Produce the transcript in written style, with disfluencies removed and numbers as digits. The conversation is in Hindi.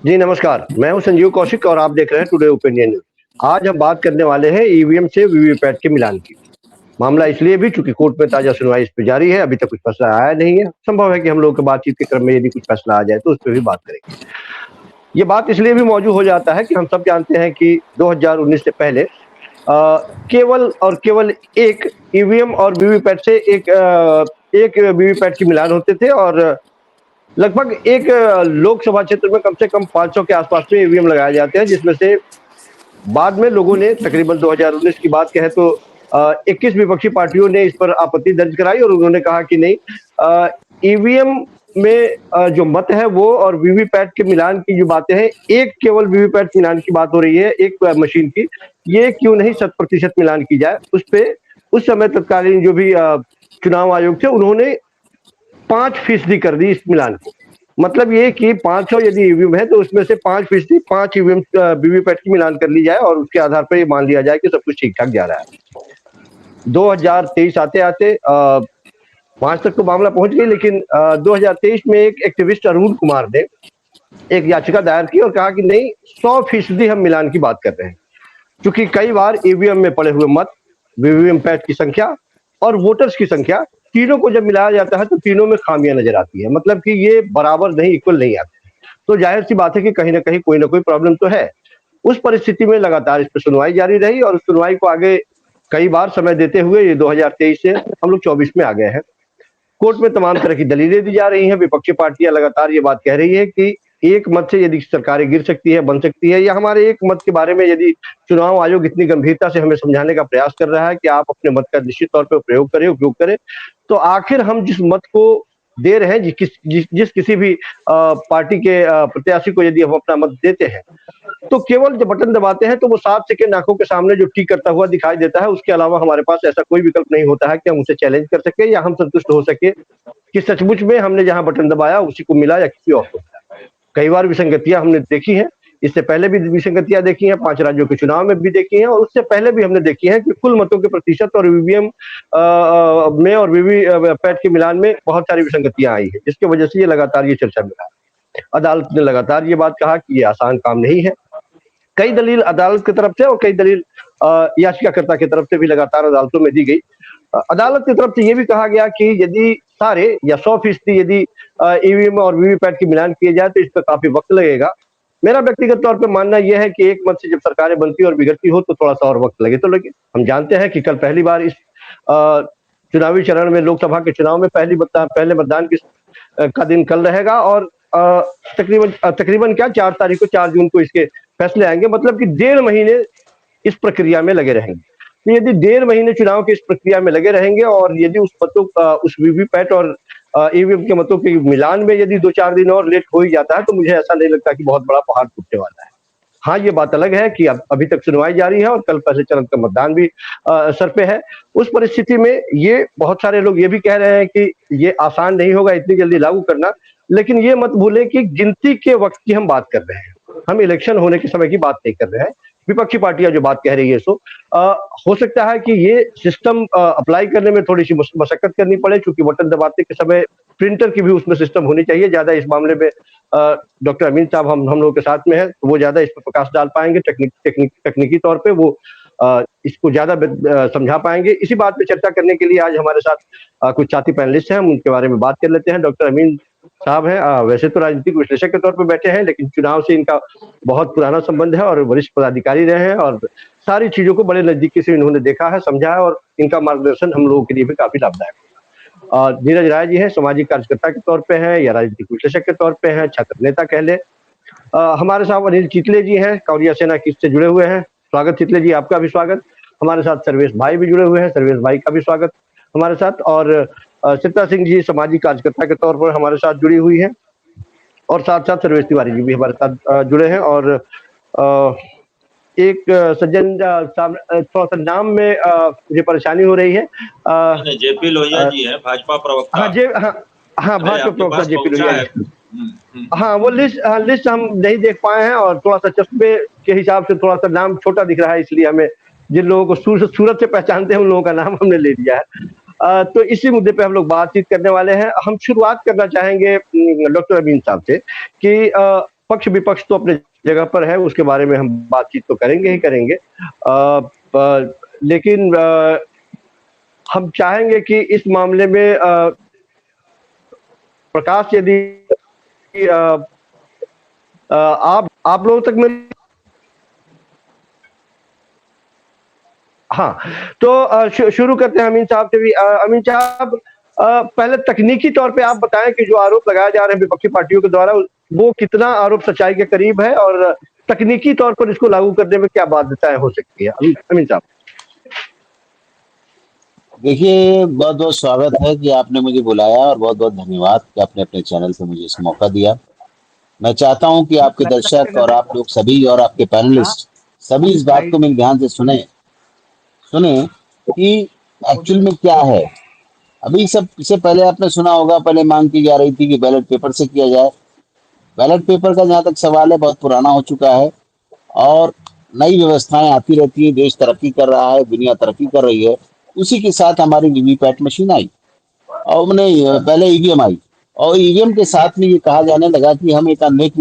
जी नमस्कार, मैं हूं संजीव कौशिक और आप देख रहे हैं टुडे ओपिनियन न्यूज़। आज हम बात करने वाले हैं ईवीएम से वीवीपैट के मिलान की। मामला इसलिए भी चूंकि कोर्ट में ताजा सुनवाई इस पे जारी है, अभी तक कुछ फैसला आया नहीं है। संभव है कि हम लोग की बातचीत के क्रम में यदि कुछ फैसला आ जाए तो उस पर भी बात करेंगे। ये बात इसलिए भी मौजूद हो जाता है कि हम सब जानते हैं कि 2019 से पहले केवल और केवल एक ईवीएम और वीवीपैट से एक वीवीपैट के मिलान होते थे और लगभग एक लोकसभा क्षेत्र में कम से कम 500 के आसपास में ईवीएम लगाए जाते हैं, जिसमें से बाद में लोगों ने तकरीबन 2019 की बात कहें तो 21 विपक्षी पार्टियों ने इस पर आपत्ति दर्ज कराई और उन्होंने कहा कि नहीं, ईवीएम में जो मत है वो और वीवीपैट के मिलान की जो बातें हैं, एक केवल वीवीपैट मिलान की बात हो रही है एक मशीन की, ये क्यों नहीं 100% मिलान की जाए। उस पे उस समय तत्कालीन जो भी चुनाव आयोग थे उन्होंने 5% कर दी इस मिलान को। मतलब ये कि 500 यदि ईवीएम है तो उसमें से 5% 5 ईवीएम वीवीपैट की मिलान कर ली जाए और उसके आधार पर ये मान लिया जाए कि सब कुछ ठीक ठाक जा रहा है। 2023 आते आते 5 तक तो मामला पहुंच गई, लेकिन 2023 में एक एक्टिविस्ट अरुण कुमार ने एक याचिका दायर की और कहा कि नहीं, 100% हम मिलान की बात कर रहे हैं, क्योंकि कई बार ईवीएम में पड़े हुए मत, वीवीपैट की संख्या और वोटर्स की संख्या, तीनों को जब मिलाया जाता है तो तीनों में खामियां नजर आती है। मतलब कि ये बराबर नहीं, इक्वल नहीं आते। तो जाहिर सी बात है कि कहीं ना कोई प्रॉब्लम तो है। उस परिस्थिति में लगातार इस पर सुनवाई जारी रही और उस सुनवाई को आगे कई बार समय देते हुए ये 2023 से हम लोग 24 में आ गए हैं। कोर्ट में तमाम तरह की दलीलें दी जा रही हैं। विपक्षी पार्टियां लगातार ये बात कह रही है कि एक मत से यदि सरकारें गिर सकती है, बन सकती है, या हमारे एक मत के बारे में यदि चुनाव आयोग इतनी गंभीरता से हमें समझाने का प्रयास कर रहा है कि आप अपने मत का निश्चित तौर पर प्रयोग करें, उपयोग करें, तो आखिर हम जिस मत को दे रहे हैं, जिस किसी भी पार्टी के प्रत्याशी को यदि हम अपना मत देते हैं, तो केवल जब बटन दबाते हैं तो वो 7 सेकंड आंखों के सामने जो टिक करता हुआ दिखाई देता है, उसके अलावा हमारे पास ऐसा कोई विकल्प नहीं होता है कि हम उसे चैलेंज कर सके या हम संतुष्ट हो सके कि सचमुच में हमने जहां बटन दबाया उसी को मिला या किसी और को मिला। कई बार विसंगतियां हमने देखी हैं, इससे पहले भी विसंगतियां देखी हैं, 5 राज्यों के चुनाव में भी देखी हैं, और उससे पहले भी हमने देखी है कि कुल मतों के प्रतिशत और ईवीएम में और वीवीपैट के मिलान में बहुत सारी विसंगतियां आई है, जिसकी वजह से ये लगातार ये चर्चा में रहा। अदालत ने लगातार ये बात कहा कि ये आसान काम नहीं है। कई दलील अदालत की तरफ से और कई दलील याचिकाकर्ता की तरफ से भी लगातार अदालतों में दी गई। अदालत की तरफ से ये भी कहा गया कि यदि सारे या 100% यदि ईवीएम और वीवीपैट की मिलान किए जाए तो इस पर काफी वक्त लगेगा। मेरा व्यक्तिगत तौर पे मानना यह है कि एक मत से जब सरकारें बनती और बिगड़ती हो तो थोड़ा सा और वक्त लगे तो लगे। हम जानते हैं कि कल पहली बार इस चुनावी चरण में, लोकसभा के चुनाव में पहले मतदान का दिन कल रहेगा और तकरीबन क्या 4 तारीख को, 4 जून को इसके फैसले आएंगे। मतलब कि 1.5 महीने इस प्रक्रिया में लगे रहेंगे। तो यदि 1.5 महीने चुनाव की इस प्रक्रिया में लगे रहेंगे और यदि उस वीवीपैट और ईवीएम के मतों के मिलान में यदि 2-4 दिन और लेट हो ही जाता है तो मुझे ऐसा नहीं लगता कि बहुत बड़ा पहाड़ टूटने वाला है। हाँ, ये बात अलग है कि अब अभी तक सुनवाई जारी है और कल पहले चरण का मतदान भी सर पे है। उस परिस्थिति में ये बहुत सारे लोग ये भी कह रहे हैं कि ये आसान नहीं होगा इतनी जल्दी लागू करना, लेकिन ये मत भूलें कि गिनती के वक्त की हम बात कर रहे हैं, हम इलेक्शन होने के समय की बात नहीं कर रहे हैं। विपक्षी पार्टियां जो बात कह रही है सो हो सकता है कि ये सिस्टम अप्लाई करने में थोड़ी सी मशक्कत करनी पड़े, क्योंकि बटन दबाते के समय प्रिंटर की भी उसमें सिस्टम होनी चाहिए। ज्यादा इस मामले में डॉक्टर अमीन साहब हम लोग के साथ में है, तो वो ज्यादा इस पर प्रकाश डाल पाएंगे, तकनीकी तौर पे वो इसको ज्यादा समझा पाएंगे। इसी बात पे चर्चा करने के लिए आज हमारे साथ कुछ साथी पैनलिस्ट हैं, हम उनके बारे में बात कर लेते हैं। डॉक्टर अमीन साहब हैं, वैसे तो राजनीतिक विश्लेषक के तौर पर बैठे हैं, लेकिन चुनाव से इनका बहुत पुराना संबंध है और वरिष्ठ पदाधिकारी रहे हैं और सारी चीजों को बड़े नजदीकी से इन्होंने देखा है, समझा है, और इनका मार्गदर्शन हम लोगों के लिए भी काफी लाभदायक है। नीरज राय जी हैं, सामाजिक कार्यकर्ता के तौर पे हैं या राजनीतिक विश्लेषक के तौर पे हैं, छात्र नेता कह ले। हमारे साथ अनिल चितले जी हैं, कौरिया सेना की से जुड़े हुए हैं। स्वागत चितले जी, आपका भी स्वागत। हमारे साथ सर्वेश भाई भी जुड़े हुए हैं, सर्वेश भाई का भी स्वागत हमारे साथ। और चित्रा सिंह जी सामाजिक कार्यकर्ता के तौर पर हमारे साथ जुड़ी हुई है, और साथ साथ सर्वेश तिवारी जी भी हमारे साथ जुड़े हैं। और एक सज्जन थोड़ा सा नाम में मुझे परेशानी हो रही है, जेपी लोहिया जी है, भाजपा प्रवक्ता। हाँ, भाजपा प्रवक्ता जेपी लोहिया जी। हाँ, वो लिस्ट हम नहीं देख पाए हैं और थोड़ा सा चश्मे के हिसाब से थोड़ा सा नाम छोटा दिख रहा है, इसलिए हमें जिन लोगों को सूरत से पहचानते हैं उन लोगों का नाम हमने ले लिया है। तो इसी मुद्दे पे हम लोग बातचीत करने वाले हैं। हम शुरुआत करना चाहेंगे डॉक्टर अमीन साहब से कि पक्ष विपक्ष तो अपने जगह पर है, उसके बारे में हम बातचीत तो करेंगे ही करेंगे। लेकिन हम चाहेंगे कि इस मामले में प्रकाश, यदि आप लोगों तक में, हाँ, तो शुरू करते हैं अमीन साहब से भी। अमीन साहब, पहले तकनीकी तौर पे आप बताएं कि जो आरोप लगाए जा रहे हैं विपक्षी पार्टियों के द्वारा, वो कितना आरोप सच्चाई के करीब है और तकनीकी तौर पर इसको लागू करने में क्या बाध्यताएं हो सकती है? अमीन साहब। देखिए, बहुत बहुत स्वागत है कि आपने मुझे बुलाया और बहुत बहुत धन्यवाद कि आपने अपने चैनल पे मुझे इस मौका दिया। मैं चाहता हूं कि आपके दर्शक और आप लोग सभी और आपके पैनलिस्ट सभी इस बात को मेरे ध्यान से सुने कि एक्चुअल में क्या है। अभी सब इससे पहले आपने सुना होगा, पहले मांग की जा रही थी कि बैलेट पेपर से किया जाए। बैलेट पेपर का जहाँ तक सवाल है बहुत पुराना हो चुका है और नई व्यवस्थाएं आती रहती है। देश तरक्की कर रहा है, दुनिया तरक्की कर रही है। उसी के साथ हमारी वीवीपैट मशीन आई और पहले ईवीएम आई और ईवीएम के साथ में ये कहा जाने लगा कि हम एक अनेक